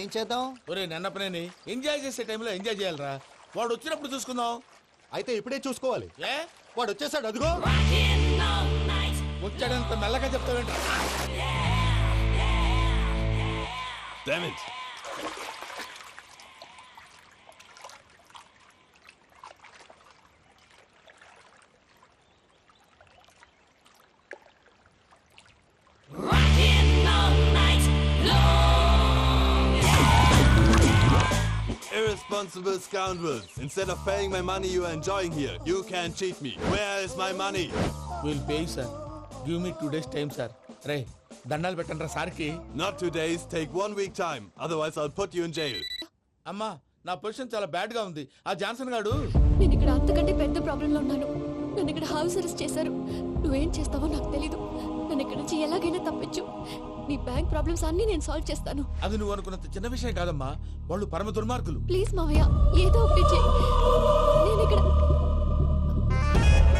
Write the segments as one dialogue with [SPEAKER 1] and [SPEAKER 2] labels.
[SPEAKER 1] ఏం చేద్దాం?
[SPEAKER 2] ఒరే నన్నపనేని ఎంజాయ్ చేసే టైంలో ఎంజాయ్ చేయాలరా. వాడు వచ్చినప్పుడు చూసుకుందాం.
[SPEAKER 1] అయితే ఇప్పుడే చూసుకోవాలి.
[SPEAKER 2] ఏ
[SPEAKER 1] వాడు వచ్చేసాడు, అదిగో.
[SPEAKER 2] వచ్చాడంత మెల్లగా చెప్తావేంటి?
[SPEAKER 3] Damn it. Irresponsible scoundrels. Instead of paying my money you are enjoying here, you can cheat me. Where is my money?
[SPEAKER 2] Will pay sir. Give me 2 days time sir. రే దండాలు పెట్టండి రా సార్కి.
[SPEAKER 3] Not 2 days, take 1 week time. Otherwise I'll put you in jail.
[SPEAKER 2] అమ్మా నా position చాలా bad గా ఉంది. ఆ జాన్సన్ గాడు
[SPEAKER 4] నేను ఇక్కడ అంతకంటే పెద్ద ప్రాబ్లంలో ఉన్నాను. నన్ను ఇక్కడ హౌస్ అరెస్ట్ చేశారు. నువ్వేం చేస్తావో నాకు తెలీదు. నన్ను ఇక్కడ నుంచి ఎలాగైనా తప్పించు. నీ బ్యాంక్ ప్రాబ్లమ్స్ అన్ని నేను సాల్వ్ చేస్తాను.
[SPEAKER 2] అది నువ్వు అనుకున్నంత చిన్న విషయం కాదమ్మా. వాళ్ళు పరమ దుర్మార్గులు.
[SPEAKER 4] ప్లీజ్ మావయ్య, ఏదో ఒకటి చెయ్యి. నేను ఇక్కడ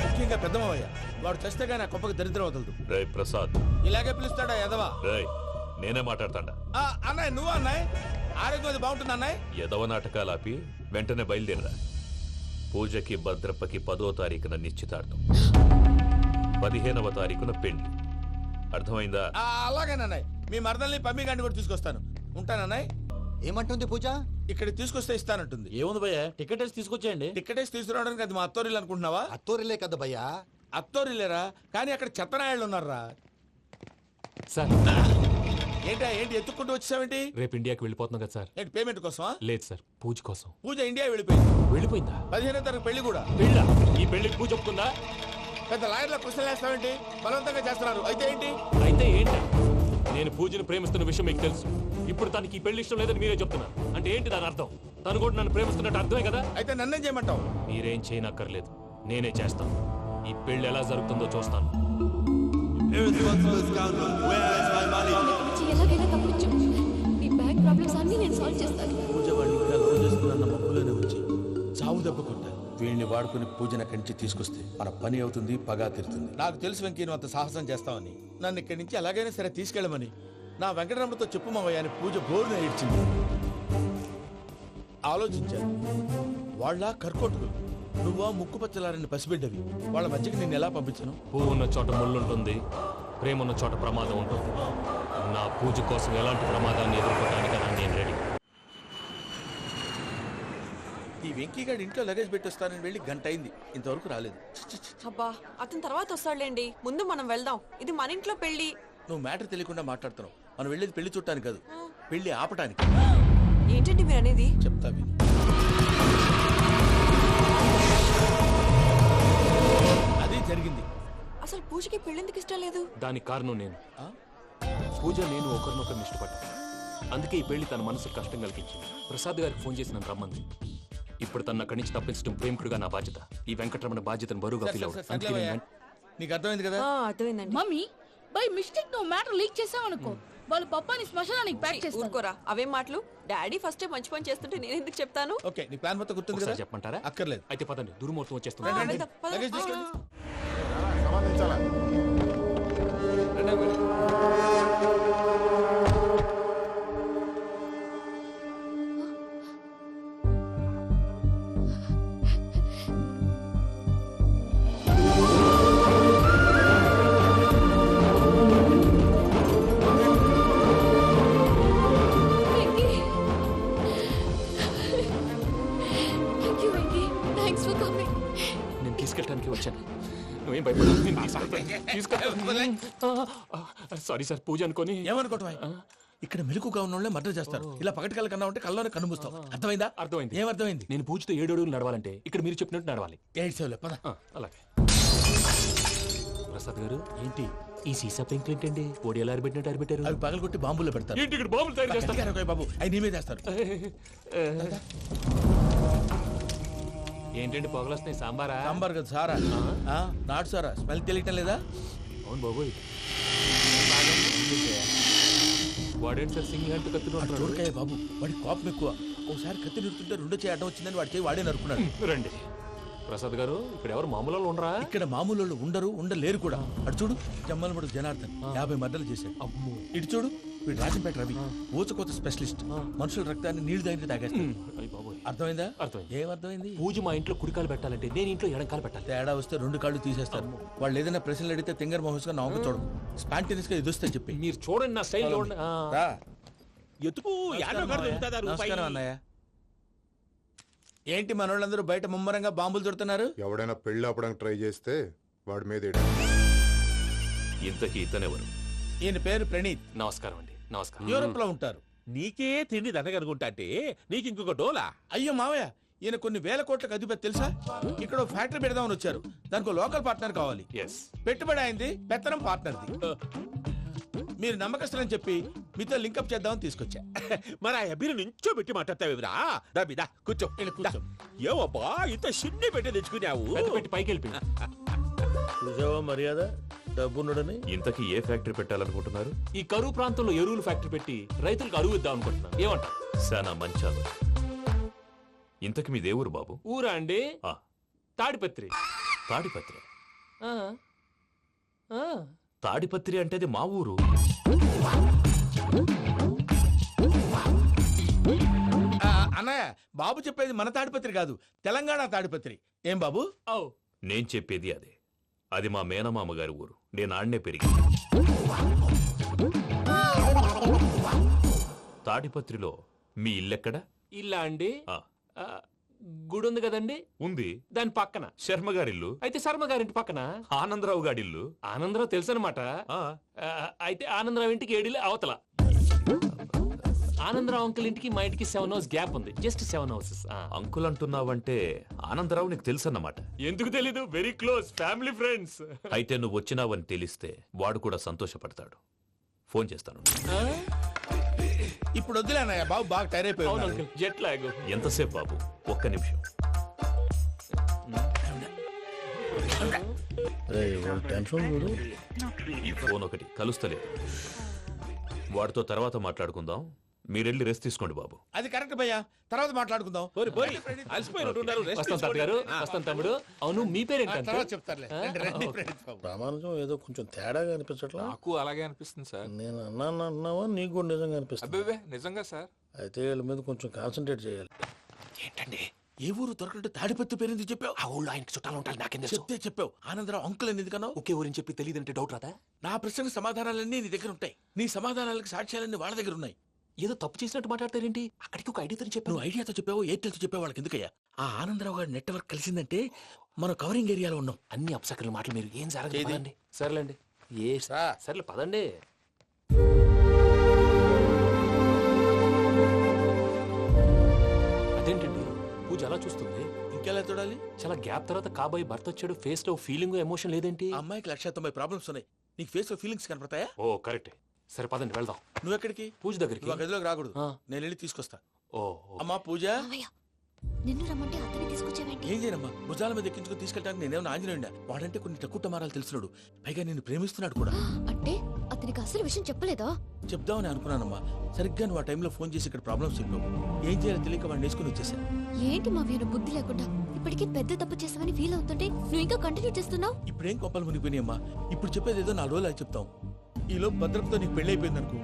[SPEAKER 2] ముఖ్యంగా పెద్దమావయ్య. వాడు చేస్తే గానీ ఆ కొంపకి దరిద్రం వదలదు.
[SPEAKER 5] రే ప్రసాద్,
[SPEAKER 2] ఇలాగే పిలుస్తాడా ఎదవా?
[SPEAKER 5] రేయ్ నేనే మాట్లాడతాడా.
[SPEAKER 2] అన్నయ్య నువ్వు అన్నయ్య. ఆరోగ్యం అది బాగుంటుంది అన్నయ్య.
[SPEAKER 5] ఎదవ నాటకాలు ఆపి వెంటనే బయలుదేరరా. పూజకి భద్రప్పకి 10వ తారీఖున నిశ్చితార్థం, 15వ తారీఖున పెళ్లి. అర్థమైందా?
[SPEAKER 2] అలాగేనన్నయ్య. మీ మరదల్ని పమ్మి గాండి కూడా తీసుకొస్తాను. ఉంటానన్నయ్య.
[SPEAKER 1] ఏమంటుంది పూజ?
[SPEAKER 2] ఇక్కడ తీసుకొస్తే ఇస్తానంటుంది.
[SPEAKER 6] ఏముంది భయ్య, టికెట్ వేసి తీసుకొచ్చేయండి.
[SPEAKER 2] టికెట్ వేసి తీసుకురావడానికి అది మా అత్తోరిల్లు అనుకుంటున్నావా?
[SPEAKER 1] అత్తూరిలే కదా భయ్యా.
[SPEAKER 2] అత్తోరిల్లేరా, కానీ అక్కడ చెత్తనాయాళ్ళు ఉన్నారా.
[SPEAKER 7] సార్
[SPEAKER 2] ఏంటి ఎత్తుక్కుంటూ వచ్చావేంటి?
[SPEAKER 7] రేపు ఇండియాకి వెళ్ళిపోతున్నాం కదా సార్.
[SPEAKER 2] ఏంటి పేమెంట్ కోసమా?
[SPEAKER 7] లేదు సార్, పూజ కోసం.
[SPEAKER 2] పూజ ఇండియా వెళ్ళిపోయింది.
[SPEAKER 7] వెళ్ళిపోయిందా?
[SPEAKER 2] 15వ తారీఖు పెళ్లి కూడా.
[SPEAKER 7] పెళ్ళా? ఈ పెళ్లికి పూజ ఒప్పుకుందా?
[SPEAKER 2] పెద్ద లాయర్ల ప్రశ్నలు వేస్తావేంటి? బలవంతంగా చేస్తున్నారు. అయితే ఏంటి?
[SPEAKER 7] అయితే ఏంటి? నేను పూజను ప్రేమిస్తున్న విషయం మీకు తెలుసు. ఇప్పుడు తనకి ఈ పెళ్లి ఇష్టం లేదని మీరే చెప్తున్నారు. అంటే ఏంటి దాని అర్థం? తను కూడా నన్ను ప్రేమిస్తున్నట్టు అర్థమే కదా?
[SPEAKER 2] అయితే నన్నేం చేయమంటావు?
[SPEAKER 7] మీరేం చేయనక్కర్లేదు, నేనే చేస్తాను. ఈ పెళ్లి ఎలా జరుగుతుందో చూస్తాను.
[SPEAKER 3] Irresponsible scoundrel. Where is my money?
[SPEAKER 4] నన్ను ఇక్కడ నుంచి ఎలాగైనా తప్పించు. నీ బ్యాంక్ ప్రాబ్లమ్స్ అన్ని నేను సాల్వ్ చేస్తాను.
[SPEAKER 2] పూజ వాళ్ళు ఇంకా లవ్ చేస్తున్న మబ్బులోనే వచ్చి చావు దెబ్బ కొట్టారు. వీళ్ళని వాడుకుని పూజన కంచి తీసుకొస్తే మన పని అవుతుంది, పగా తీరుతుంది. నాకు తెలుసు వెంకీ నువ్వు అంత సాహసం చేస్తావని. నన్ను ఇక్కడి నుంచి ఎలాగైనా సరే తీసుకెళ్ళమని నా వెంకటరమణతో చెప్పు మావయ్య అని పూజ బోరున ఏడ్చింది. ఆలోచించాను. వాళ్ళ కర్కోటకులు, నువ్వా ముక్కు పచ్చలారని పసిబిడ్డవి. వాళ్ళ మధ్యకి నేను ఎలా పంపించను?
[SPEAKER 7] పువ్వు ఉన్న చోట ముళ్ళుంటుంది, ప్రేమ ఉన్న చోట ప్రమాదం ఉంటుంది. నా పూజ కోసం ఎలాంటి ప్రమాదాన్ని ఎదుర్కోవడానికైనా నేను రెడీ.
[SPEAKER 2] ఈ వెంకీగాడి ఇంట్లో లగేజ్ పెట్టొస్తానని వెళ్ళి గంట అయింది, ఇంతవరకు రాలేదు.
[SPEAKER 8] అబ్బా అతని తర్వాత వస్తాడులేండి, ముందు మనం వెళ్దాం. ఇది మన ఇంట్లో పెళ్లి.
[SPEAKER 2] నువ్వు మ్యాటర్ తెలియకుండా మాట్లాడుతున్నావు. మనం వెళ్ళేది పెళ్లి చుట్టానికి కాదు, పెళ్లి ఆపటానికి.
[SPEAKER 8] ఏంటండి మీరు అనేది?
[SPEAKER 2] చెప్తా విను. అదే జరిగింది.
[SPEAKER 8] అసలు పూజకి పెళ్ళెందుకు ఇష్టం లేదు?
[SPEAKER 7] దానికి కారణం నేను. పూజ నేను ఒకరినొకరిని ఇష్టపడ్డా. అందుకే ఈ పెళ్లి తన మనసుకు కష్టం కలిగించింది. ప్రసాద్ గారికి ఫోన్ చేసి నన్ను రమ్మంది. ఇప్పుడు తన అక్కడి నుంచి తప్పించడం ప్రేమికుడుగా నా బాధ్యత. ఈ వెంకటరమణ బాధ్యతను బరువుగా ఫీల్ అవుతుంది.
[SPEAKER 2] నీకు అర్థమైంది కదా?
[SPEAKER 8] అర్థమైందండి.
[SPEAKER 9] మమ్మీ బై మిస్టేక్ నువ్వు మ్యాటర్ లీక్ చేసావనుకో, వాళ్ళు పప్పాని శ్మశానానికి ప్యాక్ చేస్తారు.
[SPEAKER 8] ఊరుకోరా, అవే మాటలు. డాడీ ఫస్ట్ మంచి పని చేస్తుంటే నేను ఎందుకు చెప్తాను?
[SPEAKER 2] ఓకే, నీ ప్లాన్ మొత్తం గుర్తుంది కదా?
[SPEAKER 7] చెప్పమంటారా?
[SPEAKER 2] అక్కర్లేదు.
[SPEAKER 7] అయితే పదండి, దుర్ముహూర్తం వచ్చేస్తుంది.
[SPEAKER 8] వెళ్దాం, పద.
[SPEAKER 2] లగేజ్ తీసుకెళ్ళి.
[SPEAKER 7] నేను తీసుకెళ్ళడానికి వచ్చాను. నువ్వేం భయపడదు. సారీ సార్, పూజ అనుకోని.
[SPEAKER 2] ఏమనుకోవటం? ఇక్కడ మెలుకుగా ఉన్న వాళ్ళే మర్డర్ చేస్తారు. ఇలా పగటి కళ్ళ కన్నా ఉంటే కళ్ళలోనే కనుమూస్తావు. అర్థమైందా?
[SPEAKER 7] అర్థమైంది.
[SPEAKER 2] ఏమర్థమైంది?
[SPEAKER 7] నేను పూజతో 7 అడుగులు నడవాలంటే ఇక్కడ మీరు చెప్పినట్టు నడవాలి.
[SPEAKER 2] 8 సేవలే పద.
[SPEAKER 7] అలాగే. ప్రసాద్ గారు, ఏంటి ఈ సీసా పెంకులు ఏంటండి? పొడి ఎలా అరబెట్టినట్టు అరబెట్టారు?
[SPEAKER 2] అవి పగలు కొట్టి బాంబుల్లో పెడతారు.
[SPEAKER 7] ఏంటి ఇక్కడ బాంబులు తయారు చేస్తారు?
[SPEAKER 2] బాబు అవి నీ మీద వేస్తారు.
[SPEAKER 7] ఏంటండి పొగలు వస్తున్నాయి? సాంబారా?
[SPEAKER 2] సాంబార్ కదా సారా. నాటు సారా. స్మెల్ తెలియటం లేదా?
[SPEAKER 7] అవును బాబోయ్. వాడేంటి సార్ సింగిల్ హ్యాండ్ కత్తి
[SPEAKER 2] చూడకాయ బాబు, వాడి కోపం ఎక్కువ. ఒకసారి కత్తి నిరుతుంటే 2 చేయి అడ్డం వచ్చిందని వాడి చేయి వాడే నరుకున్నాడు.
[SPEAKER 7] రండి ప్రసాద్ గారు, ఇక్కడ ఎవరు మామూలు వాళ్ళు ఉండరా?
[SPEAKER 2] ఇక్కడ మామూలు వాళ్ళు ఉండరు, ఉండలేరు కూడా. అటు చూడు, జమ్మలమడు జనార్దన్ 50 మర్డర్లు చేశాడు. ఇటు చూడు, వీడు రాజంపేట రవి ఊచకోత స్పెషలిస్ట్ మనుషుల రక్తాన్ని నీళ్లు దగ్గర తాగేస్తాడు.
[SPEAKER 7] అయ్య బాబోయ్.
[SPEAKER 2] అర్థమైందా?
[SPEAKER 7] అర్థమైంది.
[SPEAKER 2] ఏమర్థమైంది?
[SPEAKER 7] పూజ మా ఇంట్లో కుడికాలు పెట్టాలంటే నేను ఇంట్లో ఎడంకాలు పెట్టాలి.
[SPEAKER 2] తేడా వస్తే 2 కాళ్ళు తీసేస్తారు. వాళ్ళు ఏదైనా ప్రశ్నలు అడిగితే తింగర్ మహోస్ గా నవ్వు చూడదు. స్పాంటినియస్ గా ఎదుస్తా చెప్పి
[SPEAKER 7] మీరు చూడండి నా స్టైల్ చూడండి.
[SPEAKER 2] రా.
[SPEAKER 6] ఎత్తుకు
[SPEAKER 2] నమస్కారం అన్నయ్య. ఏంటి మనోళ్ళందరూ బయట ముమ్మరంగా బాంబులు దొరుకుతున్నారు?
[SPEAKER 10] ఎవడైనా పెళ్లి ఆపడానికి ట్రై చేస్తే వాడి మీద
[SPEAKER 5] ఇంతకీ ఇతనెవరు?
[SPEAKER 2] ఈయన పేరు ప్రణీత్.
[SPEAKER 7] నమస్కారం అండి. నమస్కారం.
[SPEAKER 2] యూరోప్ లో ఉంటారు.
[SPEAKER 6] నీకే తిండి దండగనుకుంటా అంటే నీకు ఇంకొక డోలా?
[SPEAKER 2] అయ్యో మావయ్య, ఈయన కొన్ని వేల కోట్లకు అధిపతి తెలుసా? ఇక్కడ ఓ ఫ్యాక్టరీ పెడదామని వచ్చారు. దానికి లోకల్ పార్ట్నర్ కావాలి.
[SPEAKER 7] ఎస్.
[SPEAKER 2] పెట్టుబడి అయింది, పెత్తనం పార్ట్నర్ది. మీరు నమ్మకస్తులని చెప్పి మీతో లింకప్ చేద్దామని తీసుకొచ్చా.
[SPEAKER 6] మరి ఆ అబ్బిని నుంచో పెట్టి మాట్లాడతావురా? దాబిదా కూర్చో.
[SPEAKER 2] కూర్చో.
[SPEAKER 6] ఏవబ్బా ఇంత సిన్ని పెట్టి తెచ్చుకున్నావు?
[SPEAKER 7] పెద్ద పెట్టి పైకి వెళ్ళిపోయి.
[SPEAKER 2] చూసావా మర్యాద డబ్బున్నడని.
[SPEAKER 5] ఇంతకీ ఏ ఫ్యాక్టరీ పెట్టాలనుకుంటున్నారు?
[SPEAKER 7] ఈ కరువు ప్రాంతంలో ఎరువులు ఫ్యాక్టరీ పెట్టి రైతులకు అరువు ఇద్దాం అనుకుంటున్నాను. ఏమంటారు?
[SPEAKER 5] శానా మంచాలు. ఇంతకి మీ దేవురు బాబు?
[SPEAKER 7] ఊరా అండి?
[SPEAKER 5] ఆ,
[SPEAKER 7] తాడిపత్రి.
[SPEAKER 5] తాడిపత్రి.
[SPEAKER 7] ఆ. ఆ.
[SPEAKER 5] తాడిపత్రి అంటే అది మా ఊరు.
[SPEAKER 2] అన్నయ్య, బాబు చెప్పేది మన తాడిపత్రి కాదు, తెలంగాణ తాడిపత్రి. ఏం బాబు?
[SPEAKER 7] ఓ.
[SPEAKER 5] నేను చెప్పేది అదే. అది మా మేనమామ గారి ఊరు. నేను ఆడనే పెరిగి. తాడిపత్రిలో మీ ఇల్లెక్కడ?
[SPEAKER 7] ఇల్లా అండి?
[SPEAKER 5] ఆ,
[SPEAKER 7] ఆ, గుడి ఉంది కదండి,
[SPEAKER 5] ఉంది.
[SPEAKER 7] దాని పక్కన.
[SPEAKER 5] శర్మ గారిల్లు.
[SPEAKER 7] అయితే శర్మ గారింటి పక్కన
[SPEAKER 5] ఆనందరావు గారిల్లు.
[SPEAKER 7] ఆనందరావు తెలుసు అనమాట.
[SPEAKER 5] ఆ,
[SPEAKER 7] అయితే ఆనందరావు ఇంటికి 7 అవతల. ఆనందరావు అంకుల్ ఇంటికి మా ఇంటికి 7 hours గ్యాప్ ఉంది. Just 7 houses.
[SPEAKER 5] అంకుల్ అంటున్నావంటే ఆనందరావు నీకు తెలుసన్నమాట.
[SPEAKER 7] ఎందుకు తెలీదు? Very close family friends.
[SPEAKER 5] అయితే నువ్వు వచ్చినావని తెలిస్తే వాడు కూడా సంతోషపడతాడు. ఫోన్ చేస్తాను.
[SPEAKER 2] ఇప్పుడు వద్దులే అన్నయ్య, బాబు బాగా టైర్
[SPEAKER 7] అవును
[SPEAKER 2] అయిపోయింది.
[SPEAKER 7] Uncle, jet lag.
[SPEAKER 5] ఎంతసేపు బాబు? ఒక్క నిమిషం. ఈ ఫోన్ ఒకటి కలుస్తలేదు. వాడితో తర్వాత మాట్లాడుకుందాం. మీరెళ్ళి రెస్ట్ తీసుకోండి బాబు.
[SPEAKER 2] అది కరెక్ట్ భయ్యా, తర్వాత మాట్లాడుకుందాం.
[SPEAKER 6] అలసిపోయినట్టున్నారు. రెస్ట్
[SPEAKER 7] వస్తాం తాత గారు, వస్తాం తమ్ముడు. అవును, మీ పేరేంటి
[SPEAKER 2] తర్వాత
[SPEAKER 7] అంకుల్?
[SPEAKER 2] చెప్తారులే. రండి, రండి, ప్రణీత్ బాబు.
[SPEAKER 11] ప్రామాణికం ఏదో కొంచెం తేడాగా అనిపించట్లా?
[SPEAKER 12] నాకు అలాగే అనిపిస్తుంది సార్.
[SPEAKER 11] నేను అన్నాను అంటున్నావా, నీకు కూడా నిజంగా అనిపిస్తుంది?
[SPEAKER 12] అబ్బే నిజంగా సార్.
[SPEAKER 11] అయితే వీళ్ళ మీద కొంచెం కాన్సన్ట్రేట్ చేయాలి.
[SPEAKER 7] ఏంటండి?
[SPEAKER 2] ఏ ఊరు దొరకట్టు తాడిపత్రి పేరు ఎందుకు చెప్పావు?
[SPEAKER 7] ఆ ఊళ్ళో ఆయనకి చుట్టాలు ఉంటారు. నాకేం తెలుసు?
[SPEAKER 2] చెప్తే చెప్పావు. ఆనందరావు అంకుల్ అని ఎందుకన్నావు?
[SPEAKER 7] ఒకే ఊరిని చెప్పి తెలియదంటే డౌట్ రాదా?
[SPEAKER 2] నా ప్రశ్నకు సమాధానాలన్నీ నీ దగ్గర ఉంటాయి. నీ సమాధానాలకు సాక్ష్యాలన్నీ వాళ్ళ దగ్గర ఉన్నాయి.
[SPEAKER 7] ఏదో తప్పు చేసినట్టు మాట్లాడతారేంటి? అక్కడికి ఒక ఐడియాతో చెప్పాను.
[SPEAKER 2] నువ్వు ఐడియాతో చెప్పావు, ఎయిర్టెల్తో చెప్పావు, వాళ్ళకి ఎందుకయ్యా? ఆ ఆనందరావు గారి నెట్వర్క్ కలిసిందంటే మనం కవరింగ్ ఏరియాలో ఉన్నాం.
[SPEAKER 7] అన్ని అప్సకర్ల మాటలు మీరు ఏం
[SPEAKER 2] ఏది?
[SPEAKER 7] జరగదు. సర్లేండి. సర్లే పదండి. అదేంటండి పూజ అలా చూస్తుంది?
[SPEAKER 2] ఇంకెలా చూడాలి?
[SPEAKER 7] చాలా గ్యాప్ తర్వాత కాబోయే భర్త వచ్చాడు. ఫేస్ లో ఫీలింగ్ ఎమోషన్ లేదేంటి?
[SPEAKER 2] ఆ అమ్మాయికి 190 ప్రాబ్లమ్స్ ఉన్నాయి. నీకు ఫేస్ లో ఫీలింగ్స్ కనపడతాయా?
[SPEAKER 7] ఓ కరెక్టే. సరే పదండి వెళ్దాం.
[SPEAKER 2] నువ్వు ఎక్కడికి?
[SPEAKER 7] పూజ దగ్గరికి.
[SPEAKER 2] నువ్వు ఆ గదిలోకి రాకూడదు.
[SPEAKER 7] ఆ.
[SPEAKER 2] నేను వెళ్ళి తీసుకొస్తా.
[SPEAKER 7] ఓ.
[SPEAKER 2] అమ్మా పూజ.
[SPEAKER 4] మావయ్య, నిన్ను రమ్మంటే అతన్ని తీసుకొచ్చావేంటి?
[SPEAKER 2] ఏం చేయనమ్మా, భుజాల మీద ఎక్కించుకుని తీసుకెళ్ళడానికి నేనేమన్నా ఆంజనేయుడా? వాడంటే కొన్ని తక్కువ టమారాలు తెలిసినాడు. పైగా నేను ప్రేమిస్తున్నాడు కూడా.
[SPEAKER 4] అంటే అతనికి అసలు విషయం చెప్పలేదా?
[SPEAKER 2] చెప్దామని అనుకున్నానమ్మా. సరిగ్గా నువ్వు ఆ టైంలో ఫోన్ చేసి ఇక్కడ ప్రాబ్లమ్స్ చెప్పావు. ఏం చేయాలో తెలియక వాడిని వేసుకుని వచ్చేసా.
[SPEAKER 4] ఏంటి మావయ్య బుద్ధి లేకుండా? ఇప్పటికే పెద్ద తప్పు చేసావని ఫీల్ అవుతుంటే నువ్వు ఇంకా కంటిన్యూ చేస్తున్నావు.
[SPEAKER 2] ఇప్పుడేం కోపాలు మునిగిపోయినాయమ్మా. ఇప్పుడు చెప్పేది ఏదో 4 రోజులు అది చెప్తాం. ఈలో భద్రతతో నీకు పెళ్లి అయిపోయింది అనుకో,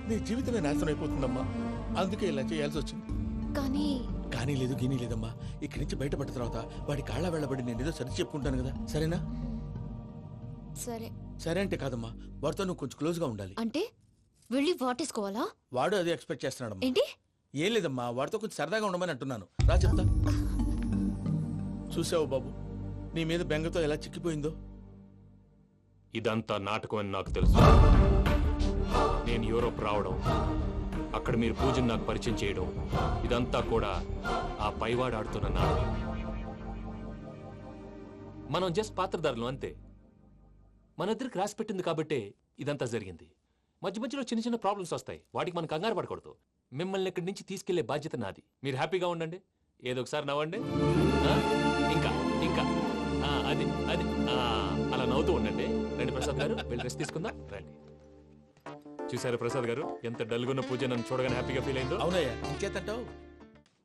[SPEAKER 2] నీ జీవితమే నాశనం అయిపోతుందమ్మా. అందుకే ఇలా చేయాల్సి వచ్చింది. కానీ లేదు, గీనీ లేదమ్మా. ఇక్కడి నుంచి బయటపడ్డ తర్వాత వాడి కాళ్ళ వెళ్ళబడి నేను ఏదో సరి చెప్పుకుంటాను కదా, సరేనా?
[SPEAKER 4] సరే.
[SPEAKER 2] సరే అంటే కాదమ్మా, వాడితో నువ్వు కొంచెం క్లోజ్ గా ఉండాలి.
[SPEAKER 4] అంటే వెళ్ళి వాటేసుకోవాలా?
[SPEAKER 2] వాడు అదే ఎక్స్పెక్ట్ చేస్తున్నాడమ్మా.
[SPEAKER 4] ఏంటి?
[SPEAKER 2] ఏం లేదమ్మా, వాడితో కొంచెం సరదాగా ఉండమని అంటున్నాను. రా చెప్తా. చూసావు బాబు, నీ మీద బెంగతో ఎలా చిక్కిపోయిందో.
[SPEAKER 7] ఇదంతా నాటకం అని నాకు తెలుసు. నేను యూరోప్ రావడం, అక్కడ మీరు పూజను నాకు పరిచయం చేయడం, ఇదంతా కూడా ఆ పైవాడు ఆడుతున్న నాటకం. మనం జస్ట్ పాత్రధారులు అంతే. మన ఇద్దరికి రాసి పెట్టింది కాబట్టే ఇదంతా జరిగింది. మధ్య మధ్యలో చిన్న చిన్న ప్రాబ్లమ్స్ వస్తాయి. వాటికి మనం కంగారు పడకూడదు. మిమ్మల్ని ఇక్కడి నుంచి తీసుకెళ్లే బాధ్యత నాది. మీరు హ్యాపీగా ఉండండి. ఏదో ఒకసారి నవ్వండి. ఇంకా ఇంకా అది అది అలా నవ్వుతూ ఉండండి. రండి ప్రసాద్ గారు, వెళ్ళి రెస్ట్ తీసుకుందాం. రండి. చూసారా ప్రసాద్ గారు, ఎంత డల్గున్న పూజ నన్ను చూడగానే హ్యాపీగా ఫీల్ అయిందో?
[SPEAKER 2] అవునయ్యా, ఇంకేతంటావు?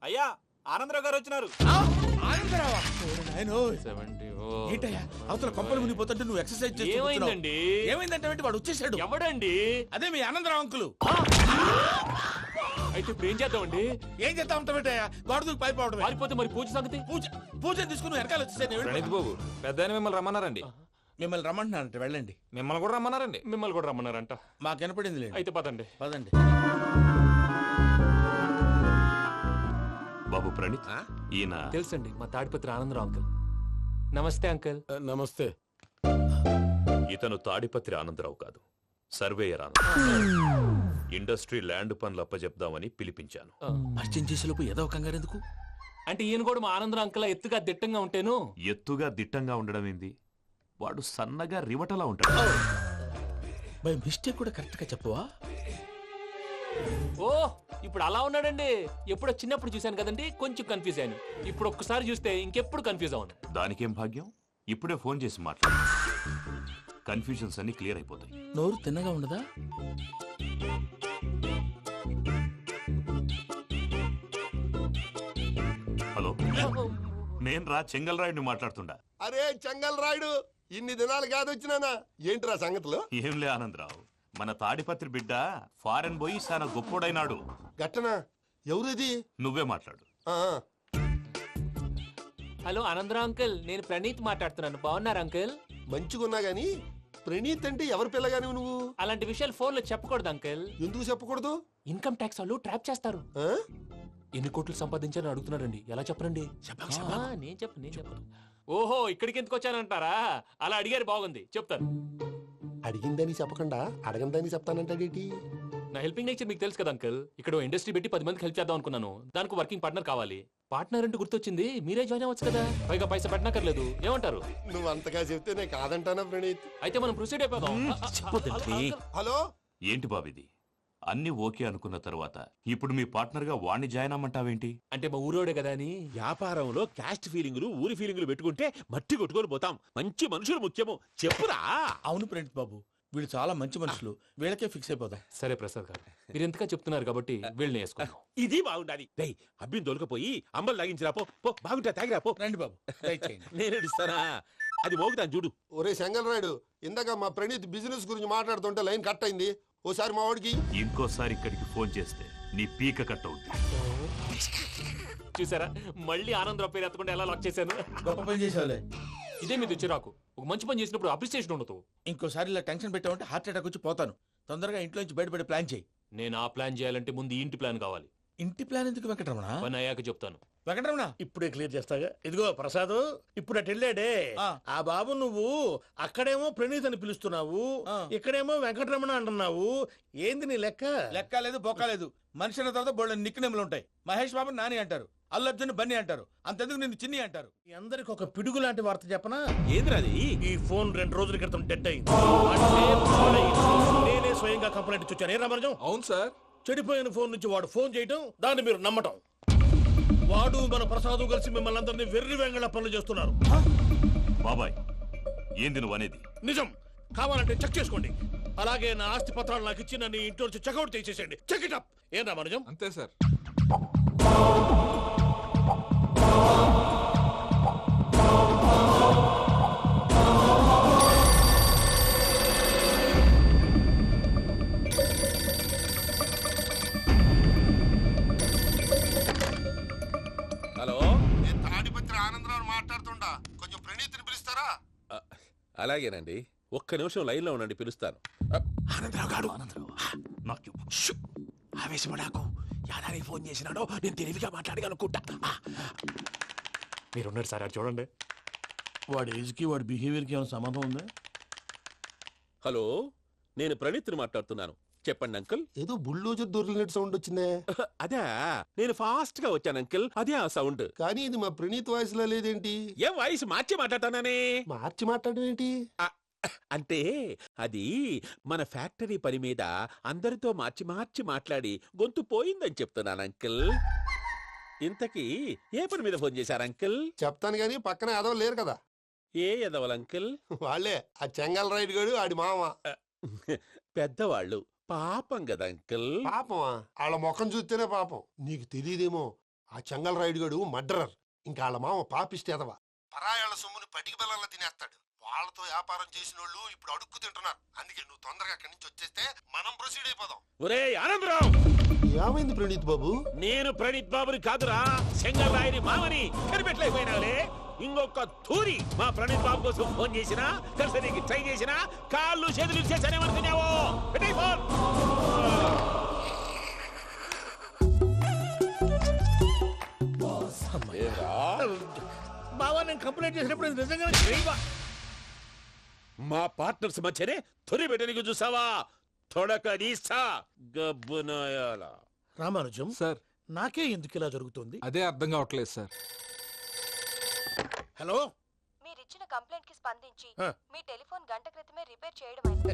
[SPEAKER 6] అయ్యా ఆనందరావు గారు వచ్చినారు.
[SPEAKER 7] 70
[SPEAKER 2] ఏంటయ్యా అవతల కొంపలు మునిగిపోతుంటే నువ్వు ఎక్సర్సైజ్ చేస్తూ
[SPEAKER 7] ఏమైందండి?
[SPEAKER 2] కూర్చున్నావు. ఏమైందంటే ఏంటి, వాడు వచ్చేసాడు.
[SPEAKER 7] ఎవడండి?
[SPEAKER 2] అదే మీ ఆనందరావు అంకులు.
[SPEAKER 7] అయితే ఇప్పుడు ఏం చేద్దామండి?
[SPEAKER 2] ఏం చేస్తా ఉంటావేటయ్యా, గోడ దూకి పైపోవడమే.
[SPEAKER 7] పారిపోతే మరి పూజ సంగతి?
[SPEAKER 2] పూజ తీసుకుని వెనకాల వచ్చేసాను.
[SPEAKER 12] ప్రణీత్ బాబు పెద్ద ఆయన మిమ్మల్ని రమ్మన్నారండి.
[SPEAKER 2] మిమ్మల్ని రమ్మంటున్నానంటే వెళ్ళండి.
[SPEAKER 12] మిమ్మల్ని కూడా రమ్మన్నారండి.
[SPEAKER 7] మిమ్మల్ని కూడా రమ్మన్నారంట.
[SPEAKER 2] మాకు వినపడింది లేండి.
[SPEAKER 7] అయితే పదండి.
[SPEAKER 2] పదండి.
[SPEAKER 5] బాబు ప్రణీత్, ఈయన
[SPEAKER 7] తెలుసండి, మా తాడిపత్రి ఆనందరావు అంకుల్. నమస్తే అంకుల్.
[SPEAKER 11] నమస్తే.
[SPEAKER 5] ఇతను తాడిపత్రి ఆనందరావు కాదు, సర్వేయర్ ఆనందరావు. ఇండస్ట్రీ ల్యాండ్ పనులు అప్పచెప్దామని పిలిపించాను.
[SPEAKER 2] పరిచయం చేసేలోపు ఏదో కంగారు ఎందుకు?
[SPEAKER 7] అంటే ఈయన కూడా మా ఆనందరావు అంకుల్ ఎత్తుగా దిట్టంగా ఉంటేను.
[SPEAKER 5] ఎత్తుగా దిట్టంగా ఉండడం ఏంది, వాడు సన్నగా రివటలా ఉంటాడు.
[SPEAKER 2] బై మిస్టేక్ కూడా కరెక్ట్ గా చెప్పవా?
[SPEAKER 7] ఓ ఇప్పుడు అలా ఉన్నాడండి. ఎప్పుడో చిన్నప్పుడు చూశాను కదండి, కొంచెం కన్ఫ్యూజ్ అయ్యాను. ఇప్పుడు ఒక్కసారి చూస్తే ఇంకెప్పుడు కన్ఫ్యూజ్ అవ్వను.
[SPEAKER 5] దానికేం భాగ్యం, ఇప్పుడే ఫోన్ చేసి మాట్లాడు. కన్ఫ్యూజన్స్ అన్ని క్లియర్ అయిపోతాయి.
[SPEAKER 2] నోరు తిన్నగా ఉండదా?
[SPEAKER 5] హలో, నేను రా చెంగల్ రాయుడిని మాట్లాడుతుండా.
[SPEAKER 1] అరే చెంగల్ రాయుడు, ఇన్ని దినాలు కాదు వచ్చినానా? ఏంట్రా సంగతులు?
[SPEAKER 5] ఏంలే ఆనందరావు, మన తాడిపత్రి బిడ్డ ఫారెన్ పోయి చాలా గొప్పోడైనాడు.
[SPEAKER 1] గట్టనా? ఎవరిది?
[SPEAKER 5] నువ్వే మాట్లాడు.
[SPEAKER 7] హలో ఆనందరావు అంకుల్, నేను ప్రణీత్ మాట్లాడుతున్నాను. బాగున్నారు అంకుల్?
[SPEAKER 1] మంచిగున్నా గాని ప్రణీత్ అంటే ఎవరి పిల్లగాని నువ్వు?
[SPEAKER 7] అలాంటి విషయాలు ఫోన్ లో చెప్పకూడదు అంకుల్.
[SPEAKER 1] ఎందుకు చెప్పకూడదు?
[SPEAKER 7] ఇన్కమ్ ట్యాక్స్ వాళ్ళు ట్రాప్ చేస్తారు. ఎన్ని కోట్లు సంపాదించారని అడుగుతున్నారండి. ఎలా చెప్పరండి? నేను చెప్పను. ఓహో, ఇక్కడికి ఎందుకు వచ్చానంటారా? అలా అడిగారు, బాగుంది, చెప్తాను.
[SPEAKER 1] అడిగిందని చెప్పకుండా అడగందని చెప్తానంటాడేటి?
[SPEAKER 7] నా హెల్పింగ్ నేచర్ మీకు తెలుసు కదా అంకుల్. ఇక్కడ ఇండస్ట్రీ పెట్టి 10 మందికి హెల్ప్ చేద్దాం అనుకున్నాను. దానికి వర్కింగ్ పార్ట్నర్ కావాలి. పార్ట్నర్ అంటే గుర్తొచ్చింది, మీరే జాయిన్ అవ్వచ్చు కదా. పైగా పైసా పెట్టనక్కర్లేదు. ఏమంటారు?
[SPEAKER 1] నువ్వు అంతగా చెప్తే నేను కాదంటానా ప్రణీత్?
[SPEAKER 7] అయితే మనం ప్రొసీడ్ అయిపోదాం.
[SPEAKER 1] హలో,
[SPEAKER 5] ఏంటి బాబిది, అన్ని ఓకే అనుకున్న తర్వాత ఇప్పుడు మీ పార్ట్నర్ గా వాణ్ణి జాయిన్ అమ్మంటావేంటి?
[SPEAKER 7] అంటే మా ఊరోడే కదా అని.
[SPEAKER 6] వ్యాపారంలో క్యాస్ట్ ఫీలింగులు, ఊరి ఫీలింగులు పెట్టుకుంటే మట్టి కొట్టుకొని పోతాం. మంచి మనుషులు ముఖ్యము, చెప్పురా.
[SPEAKER 2] అవును ప్రణీత్ బాబు, వీళ్ళు చాలా మంచి మనుషులు. వీళ్ళకే ఫిక్స్ అయిపోదాం.
[SPEAKER 7] సరే ప్రసాద్ గారు, మీరు ఎంతగా చెప్తున్నారు కాబట్టి వీళ్ళని వేసుకుందాం.
[SPEAKER 6] ఇది బాగుండాలి. డై అబ్బిని దొలకపోయి అంబలు లాగించిరా పో. పో బాగుంటా, తాగిరా పో.
[SPEAKER 2] రండి బాబు, దయచేయండి.
[SPEAKER 6] నేను ఇస్తానా? అది మోగుతాను చూడు.
[SPEAKER 1] ఒరే చెంగల్ రాయుడు, ఇందాక మా ప్రణీత్ బిజినెస్ గురించి మాట్లాడుతుంటే లైన్ కట్ అయింది. ఓసారి మా వాడికి
[SPEAKER 5] ఇంకోసారి ఇక్కడికి ఫోన్ చేస్తే నీ పీక కట్ అవుద్ది.
[SPEAKER 7] చూసారా, మళ్ళీ ఆనందరావు పేరు ఎత్తకుండా ఎలా లాక్ చేశాను.
[SPEAKER 2] గొప్ప పని చేసేవాళ్ళే.
[SPEAKER 7] ఇదే మీ చిరాకు. ఒక మంచి పని చేసినప్పుడు అప్రిసియేషన్ ఉండదు.
[SPEAKER 2] ఇంకోసారి ఇలా టెన్షన్ పెట్టామంటే హార్ట్ అటాక్ వచ్చి పోతాను. తొందరగా ఇంట్లో నుంచి బయటపడే ప్లాన్ చేయి.
[SPEAKER 7] నేను ఆ ప్లాన్ చేయాలంటే ముందు ఈ ఇంటి ప్లాన్ కావాలి.
[SPEAKER 2] ఇంటి ప్లాన్ ఎందుకు వెంకటరమణ?
[SPEAKER 7] పని అయ్యాక చెప్తాను.
[SPEAKER 2] వెంకటరమణ
[SPEAKER 11] ఇప్పుడే క్లియర్ చేస్తాగా. ఇదిగో ప్రసాద్, ఇప్పుడు అటు వెళ్ళాడే ఆ బాబు, నువ్వు అక్కడేమో ప్రణీత్ అని పిలుస్తున్నావు, ఇక్కడేమో వెంకటరమణ అంటున్నావు. ఏంది నీ లెక్క?
[SPEAKER 2] లెక్క లేదు, బొక్క లేదు. మనిషి అన్న తర్వాత బోళ్ళ నిక్నెములు ఉంటాయి. మహేష్ బాబు నాని అంటారు, అల్లు అర్జున్ బన్నీ అంటారు, అంతెందుకు నిన్ను చిన్ని అంటారు.
[SPEAKER 11] మీ అందరికి ఒక పిడుగు లాంటి వార్త చెప్పనా?
[SPEAKER 6] ఏంద్రది?
[SPEAKER 11] ఈ ఫోన్ 2 రోజుల క్రితం డెడ్ అయింది. అంటే నేనే స్వయంగా కంప్లైంట్ ఇచ్చి వచ్చాను. ఏ రామరాజం?
[SPEAKER 12] అవును సార్.
[SPEAKER 11] చెడిపోయిన ఫోన్ నుంచి వాడు ఫోన్ చేయటం, దాన్ని మీరు నమ్మటం. వాడు మన ప్రసాదు కలిసి మిమ్మల్ని అందరినీ వెర్రి వెంగళ పనులు చేస్తున్నారు.
[SPEAKER 5] బాబాయ్, ఏంది నువ్వు అనేది?
[SPEAKER 11] నిజం. కావాలంటే చెక్ చేసుకోండి. అలాగే నా ఆస్తి పత్రాలు నాకు ఇచ్చి నన్ను ఇంట్లో నుంచి చెక్అౌట్ చేసేసండి. Check it up. ఏం రామరాజం?
[SPEAKER 12] అంతే సార్.
[SPEAKER 6] హలో,
[SPEAKER 1] నేను తాడిపత్రి ఆనందరావు మాట్లాడుతుండా. కొంచెం ప్రణీత్ని పిలుస్తారా?
[SPEAKER 6] అలాగేనండి. ఒక్క నిమిషం లైన్ లో ఉండండి, పిలుస్తాను.
[SPEAKER 2] ఆనందరావు గాడు.
[SPEAKER 5] నాకు
[SPEAKER 2] ఆవేశపడాకు. యాదానికి ఫోన్ చేసినాడో నేను తెలివిగా మాట్లాడగలనుకుంటా.
[SPEAKER 7] మీరున్నారు సార్, చూడండి.
[SPEAKER 11] వాడి ఏజ్కి వాడి బిహేవియర్కి ఏమైనా సంబంధం ఉందా?
[SPEAKER 6] హలో, నేను ప్రణీత్ని మాట్లాడుతున్నాను. చెప్పండి అంకుల్.
[SPEAKER 1] ఏదో బుల్డోజర్ దొరికినట్టు సౌండ్ వచ్చిందే.
[SPEAKER 6] అదే, నేను ఫాస్ట్ గా వచ్చాను అంకుల్. అదే ఆ సౌండ్.
[SPEAKER 1] కానీ ఇది మా ప్రణీత్ వాయిస్ లో లేదేంటి?
[SPEAKER 6] ఏ వాయిస్ మార్చి మాట్లాడతాననే?
[SPEAKER 1] మార్చి మాట్లాడడం ఏంటి?
[SPEAKER 6] అంటే అది మన ఫ్యాక్టరీ పని మీద అందరితో మార్చి మార్చి మాట్లాడి గొంతు పోయిందని చెప్తున్నాను అంకుల్. ఇంతకీ ఏ పని మీద ఫోన్ చేశారు అంకుల్?
[SPEAKER 1] చెప్తాను గానీ పక్కన ఏదో లేరు కదా.
[SPEAKER 6] ఏ ఎదవల్ అంకుల్?
[SPEAKER 1] వాళ్ళే ఆ చెంగల్ రైడ్ గడు, ఆడి మామ.
[SPEAKER 6] పెద్దవాళ్ళు, పాపం కదా అంకుల్.
[SPEAKER 1] పాపమా? వాళ్ళ ముఖం చూస్తేనే పాపం. నీకు తెలియదేమో, ఆ చెంగల్ రైడ్ గడు మర్డరర్. ఇంకా వాళ్ళ మామ పాపిస్తేదవా. పరాయాళ్ళ సొమ్ముని పటికి బెల్లంలో తినేస్తాడు. వాళ్ళతో వ్యాపారం చేసిన వాళ్ళు ఇప్పుడు అడుక్కు తింటున్నారు. అందుకే నువ్వు తొందరగా అక్కడి నుంచి వచ్చేస్తే మనం ప్రొసీడ్ అయిపోదాం.
[SPEAKER 6] ఒరే ఆనందరావు,
[SPEAKER 1] ఏమైంది ప్రణీత్ బాబు?
[SPEAKER 6] నేను ప్రణీత్ బాబుని కాదురా, చెంగల్రాయని మామని కనిపెట్టలేకపోయినావులే. ఇంకొక తూరి మా ప్రణీత్ బాబు కోసం ఫోన్ చేసినా, కలిసి నీకు ట్రై చేసినా కాళ్ళు చేతులు చేశానేమనుకున్నావు. పెట్టేయ్ ఫోన్.
[SPEAKER 11] బావా నేను కంప్లైంట్ చేసినప్పుడు ఇది నిజంగానే చేయవా?
[SPEAKER 6] మా పార్ట్నర్స్ మధ్యనే తొలి పెట్టడానికి చూసావా? తొడక నీస్తా గబ్బునాయాల.
[SPEAKER 11] రామానుజం
[SPEAKER 12] సార్
[SPEAKER 11] నాకే ఎందుకు ఇలా జరుగుతుంది?
[SPEAKER 12] అదే అర్థం కావట్లేదు సార్.
[SPEAKER 11] హలో,
[SPEAKER 13] మీరిచ్చిన కంప్లైంట్ కి స్పందించి
[SPEAKER 11] ఆ.
[SPEAKER 13] మీ టెలిఫోన్ గంట క్రితమే రిపేర్ చేయడం అయింది.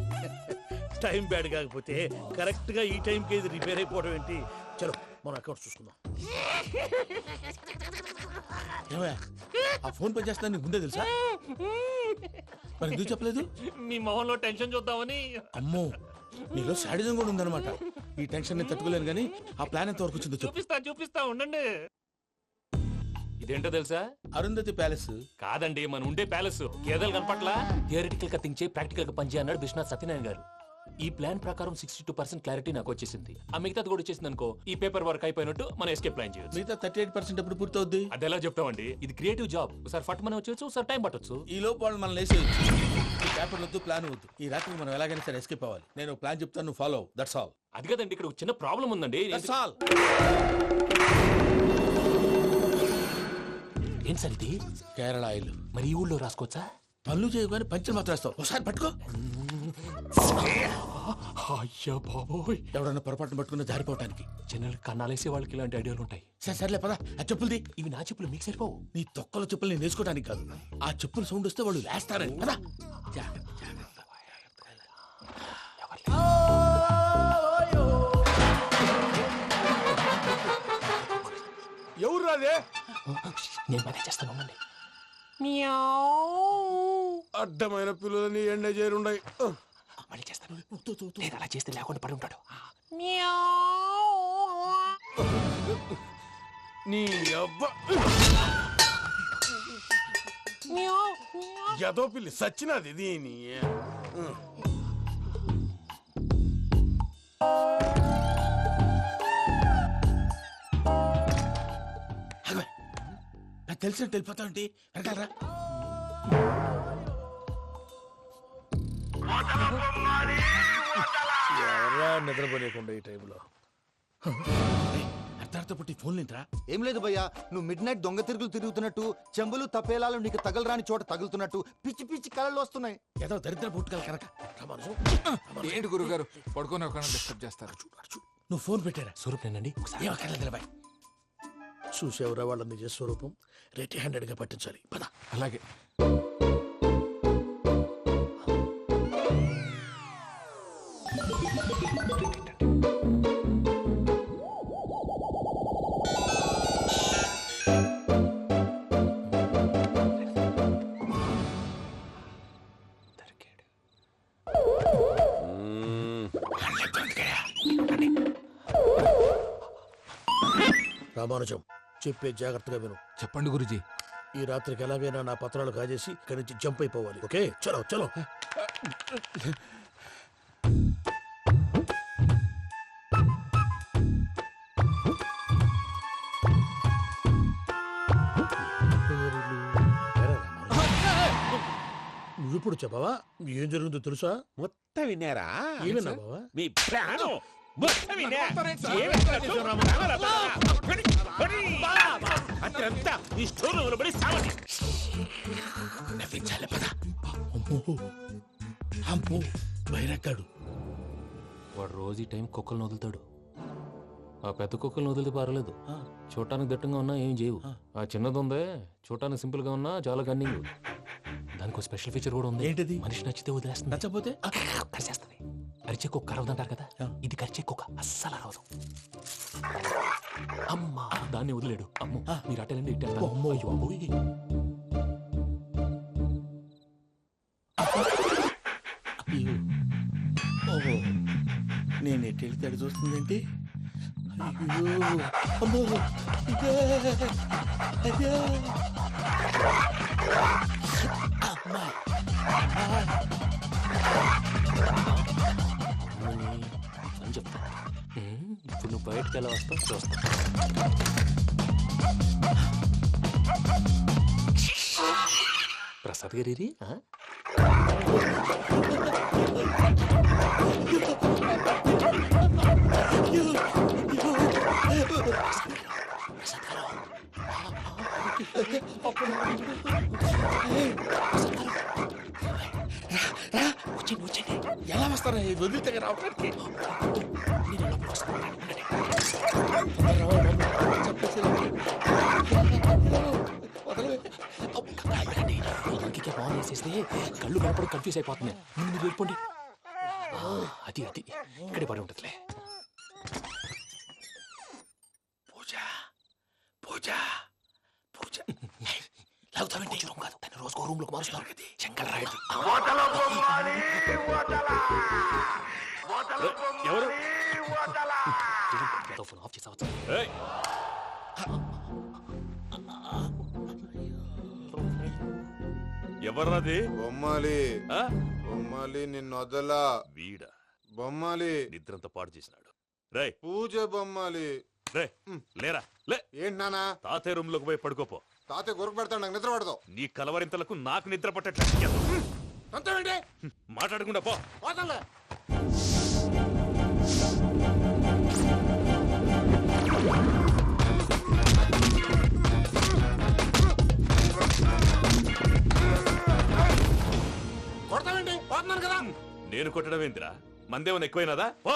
[SPEAKER 11] టైం బ్యాడ్ కాకపోతే కరెక్ట్ గా ఈ టైంకి ఇది రిపేర్ అయిపోవడం ఏంటి? చలో మన అకౌంట్ చూసుకుందాం.
[SPEAKER 2] ఏమయ్యా, ఆ ఫోన్ పని చేస్తున్నా నీకు ముందే తెలుసా? మరి ఎందుకు చెప్పలేదు?
[SPEAKER 7] మీ మొహంలో టెన్షన్ చూద్దామని.
[SPEAKER 2] అమ్మో, నీలో శాడిజం కూడా ఉందన్నమాట. ఈ టెన్షన్ నేను తట్టుకోలేను కానీ ఆ ప్లాన్ ఎంత వరకు వచ్చిందో చెప్పు.
[SPEAKER 7] చూపిస్తా ఉండండి. ఇదేంటో తెలుసా?
[SPEAKER 2] అరుంధతి ప్యాలెస్
[SPEAKER 7] కాదండి, మన ఉండే ప్యాలెస్. గేదెలు కనపట్లా? థియరిటికల్ గా థింక్ చేయి, ప్రాక్టికల్ గా పనిచేయ అన్నాడు విశ్వనాథ్ సత్యనారాయణ గారు. ఈ ప్లాన్ ప్రకారం 62% క్లారిటీ నాకు వచ్చేసింది. ఆ మిగతాది కూడా వచ్చేసింది అనుకో, ఈ పేపర్ వర్క్ అయిపోయినట్టు మనం ఎస్కేప్ ప్లాన్ చేయొచ్చు.
[SPEAKER 2] మిగతా 38% ఎప్పుడు పూర్తవుద్ది?
[SPEAKER 7] అది ఎలా చెప్తామండి? ఇది క్రియేటివ్ జాబ్. ఒకసారి ఫట్ మనం వచ్చేచ్చు, ఒకసారి టైం పట్టొచ్చు.
[SPEAKER 2] ఈ లోపు వాళ్ళు మనం లేసేయచ్చు. ఈ పేపర్ వద్దు, ప్లాన్ వద్దు. ఈ రాత్రికి మనం ఎలాగైనా సరే ఎస్కేప్ అవ్వాలి. నేను ప్లాన్ చెప్తాను, నువ్వు ఫాలో. That's all.
[SPEAKER 7] అది కదండి, ఇక్కడ ఒక చిన్న ప్రాబ్లం ఉందండి.
[SPEAKER 2] That's all.
[SPEAKER 7] ఏం సార్ ఇది?
[SPEAKER 2] కేరళ ఆయిల్.
[SPEAKER 7] మరి ఈ ఊళ్ళో రాసుకోవచ్చా?
[SPEAKER 2] పనులు చేయగానే పంచర్ మాత్రం వేస్తావు. ఒకసారి పట్టుకో.
[SPEAKER 7] అయ్యా బాబోయ్,
[SPEAKER 2] ఎవడన్నా పొరపాటున పట్టుకున్న జారిపోవటానికి.
[SPEAKER 7] జనరల్ కన్నాలేసే వాళ్ళకి ఇలాంటి ఐడియాలు ఉంటాయి.
[SPEAKER 2] సర్లే పదా. ఆ చెప్పులది.
[SPEAKER 7] ఇవి నా చెప్పులు, మీకు సరిపోవు.
[SPEAKER 2] నీ తొక్కల చెప్పులు నేను వేసుకోవడానికి కాదు, ఆ చెప్పులు సౌండ్ వస్తే వాళ్ళు వేస్తారని. పదా.
[SPEAKER 11] ఎవరు రాదే?
[SPEAKER 7] నేను పని చేస్తాను, ఉండండి.
[SPEAKER 11] అడ్డమైన పిల్లలని ఎండ చేరుండయి.
[SPEAKER 7] మళ్ళీ చేస్తాను. లేదు, అలా చేస్తే లేకుండా పడి ఉంటాడు.
[SPEAKER 11] నీ అవ్వ ఎదో పిల్లి సచ్చినది దీని.
[SPEAKER 2] నాకు తెలిసినట్టు వెళ్ళిపోతా ఉంటే వెనకాలరా.
[SPEAKER 11] ఎవరా నిద్రపోలేకుండా ఈ టైంలో?
[SPEAKER 2] అర్ధార్థ పుట్టి ఫోన్ లేంట్రా.
[SPEAKER 14] ఏం లేదు భయ్యా, నువ్వు మిడ్ నైట్ దొంగ తిరుగులు తిరుగుతున్నట్టు, చెంబులు తపేలాలు నీకు తగలరాని చోట తగులుతున్నట్టు పిచ్చి పిచ్చి కళలు వస్తున్నాయి.
[SPEAKER 2] ఏదో దరిద్ర పుట్టుకల కనుక.
[SPEAKER 12] ఏంటి గురుగారు పడుకొని ఒక డిస్టర్బ్ చేస్తారు?
[SPEAKER 2] నువ్వు ఫోన్ పెట్టారా?
[SPEAKER 7] స్వరూప్ నేనండి.
[SPEAKER 2] ఏమక్కర్లేదు.
[SPEAKER 11] చూసేవరా వాళ్ళ నిజ స్వరూపం. రెట్టి హ్యాండెడ్ గా పట్టించాలి. పద.
[SPEAKER 12] అలాగే.
[SPEAKER 11] రామానుజం, చెప్పే జాగ్రత్తగా విను.
[SPEAKER 12] చెప్పండి గురుజీ.
[SPEAKER 11] ఈ రాత్రికి ఎలాగైనా నా పత్రాలు కాజేసి ఇక్కడి నుంచి జంప్ అయిపోవాలి. ఓకే, చలో చలో. నువ్విప్పుడు చెప్పవా ఏం జరుగుతుందో తెలుసా?
[SPEAKER 6] మొత్తం విన్నారా?
[SPEAKER 11] ఏమన్నా బావా?
[SPEAKER 6] మీ ప్రాణం మొత్తం విన్నా. అతనంతా ఈ స్టోర్ రూమ్ లో పడి సావండి.
[SPEAKER 2] నవ్వించాలి. పద. అమ్మో అమ్మో, బైరక్కాడు.
[SPEAKER 7] వాడు రోజు ఈ టైం కుక్కలను వదులుతాడు. ఆ పెద్ద కుక్కలను వదిలితే పర్లేదు, చూడటానికి దట్టంగా ఉన్నా ఏం చేయవు. ఆ చిన్నది ఉందే, చూడటానికి సింపుల్ గా ఉన్నా చాలా కన్నింగ్. దానికి ఒక స్పెషల్ ఫీచర్ కూడా ఉంది.
[SPEAKER 2] ఏంటిది?
[SPEAKER 7] మనిషి నచ్చితే వదిలేస్తుంది,
[SPEAKER 2] నచ్చపోతే
[SPEAKER 7] కరిచేస్తుంది. అరిచే కుక్క అరవదంటారు కదా, ఇది కరిచే కుక్క అస్సలు అరవదు. అమ్మా, దాన్ని వదిలేడు. అమ్మో, మీరు అటెండి ఇటు.
[SPEAKER 2] ఓహో, నేను ఎటు వెళ్తే అటు చూస్తుందేంటి? అయ్యో, అమ్మో, ఇదే, అదే.
[SPEAKER 7] అని చెప్తా ఇప్పుడు నువ్వు బయటకు ఎలా వస్తావు చూస్తా. ప్రసాద్ గారి
[SPEAKER 2] ఎలా వస్తారా ఇది వదిలితే రావడానికి?
[SPEAKER 7] ఇంకే ఫోన్ చేసేస్తే కళ్ళు కనపడి కన్ఫ్యూజ్ అయిపోతున్నాయి. ముందు మీరు వెళ్ళిపోండి. అది అది ఇక్కడే పడి ఉంటుందిలే. పూజ పూజ పూజ లాగుతామంటే రూమ్ కాదు, తన రోజుకో రూమ్ లోకి మారుస్తున్నారు కదా శంకర్ రాయుడు. ఎవరు ఫోన్ ఆఫ్ చేసావచ్చు.
[SPEAKER 5] ఎవర్రాది?
[SPEAKER 10] బొమ్మాలి బొమ్మాలి నిన్ను వదలా.
[SPEAKER 5] వీడా
[SPEAKER 10] బొమ్మాలి
[SPEAKER 5] నిద్రంతా పాడు చేసినాడు. రే
[SPEAKER 10] పూజ బొమ్మాలి.
[SPEAKER 5] రే లేరా లే.
[SPEAKER 10] ఏంటి నానా?
[SPEAKER 5] తాతయ్య రూమ్ లోకి పోయి పడుకోపో.
[SPEAKER 10] తాతయ్య గురకు పెడతాడు, నాకు నిద్ర పడతావు.
[SPEAKER 5] నీ కలవరింతలకు నాకు నిద్ర పట్టేట
[SPEAKER 10] అంతేంటి?
[SPEAKER 5] మాట్లాడకుండా పో.
[SPEAKER 10] పోతాలే. కొడతావేంటి? పోతున్నాను కదా.
[SPEAKER 5] నేను కొట్టడం ఏంటిరా? మందేమన్నా ఎక్కువైనదా? పో.